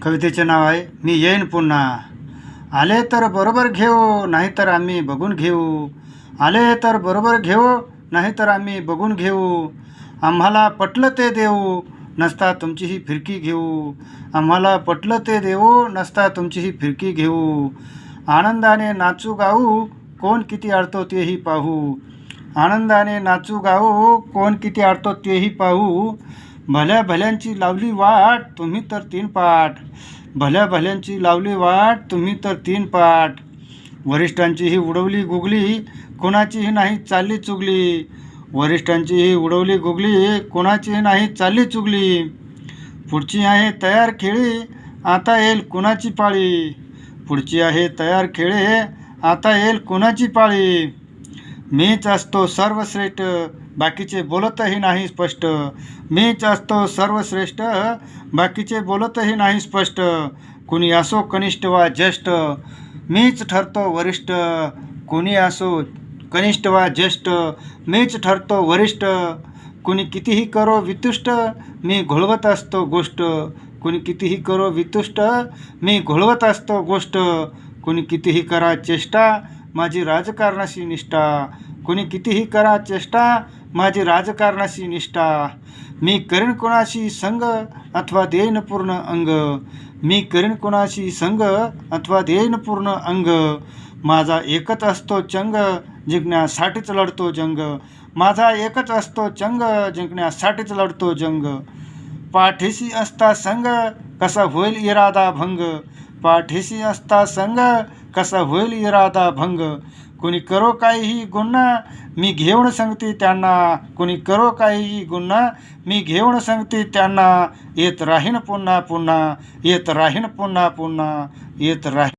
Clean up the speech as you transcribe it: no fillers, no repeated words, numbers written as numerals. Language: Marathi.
कवितेचे नाव आहे मी येईन पुन्हा. आले तर बरोबर घेऊ, नाहीतर आम्ही बघून घेऊ. आले तर बरोबर घेऊ, नाहीतर आम्ही बघून घेऊ. आम्हाला पटलं ते देऊ, नसता तुमची ही फिरकी घेऊ. आम्हाला पटलं ते देऊ, नसता तुमची ही फिरकी घेऊ. आनंदाने नाचू गाऊ, कोण किती अडतो तेही पाहू. आनंदाने नाचू गाऊ, कोण किती अडतो तेही पाहू. भल्या भल्यांची लावली वाट, तुम्ही तर 3 पाट. भल्या भल्यांची लावली वाट, तुम्ही तर 3 पाट. वरिष्ठांचीही उडवली गुगली, कोणाचीही नाही चालली चुगली. वरिष्ठांचीही उडवली गुगली, कोणाचीही नाही चालली चुगली. पुढची आहे तयार खेळी, आता येईल कुणाची पाळी. पुढची आहे तयार खेळी, आता येईल कुणाची पाळी. मीच असतो सर्वश्रेष्ठ, बाकीचे बोलतही नाही स्पष्ट. मीच असतो सर्वश्रेष्ठ, बाकीचे बोलतही नाही स्पष्ट. कुणी असो कनिष्ठ वा ज्येष्ठ, मीच ठरतो वरिष्ठ. कुणी असो कनिष्ठ वा ज्येष्ठ, मीच ठरतो वरिष्ठ. कुणी कितीही करो वितुष्ट, मी घोळवत असतो गोष्ट. कुणी कितीही करो वितुष्ट, मी घोळवत असतो गोष्ट. कुणी कितीही करा चेष्टा, माझी राजकारणाशी निष्ठा. कुणी कितीही करा चेष्टा, माझी राजकारणाशी निष्ठा. मी करीन कोणाशी संग, अथवा देईन पूर्ण अंग. मी करीन कोणाशी संग, अथवा देईन पूर्ण अंग. माझा एकच असतो चंग, जिंकण्यासाठीच लढतो जंग. माझा एकच असतो चंग, जिंकण्यासाठीच लढतो जंग. पाठीशी असता संग, कसा होईल इरादा भंग. पाठीशी असता संग, कसा होईल इरादा भंग. कोणी करो काहीही गुन्हा, मी घेऊन सांगते त्यांना. कोणी करो काहीही गुन्हा, मी घेऊन सांगते त्यांना. येत राहीन पुन्हा पुन्हा, येत राहीन पुन्हा पुन्हा, येत राहीन.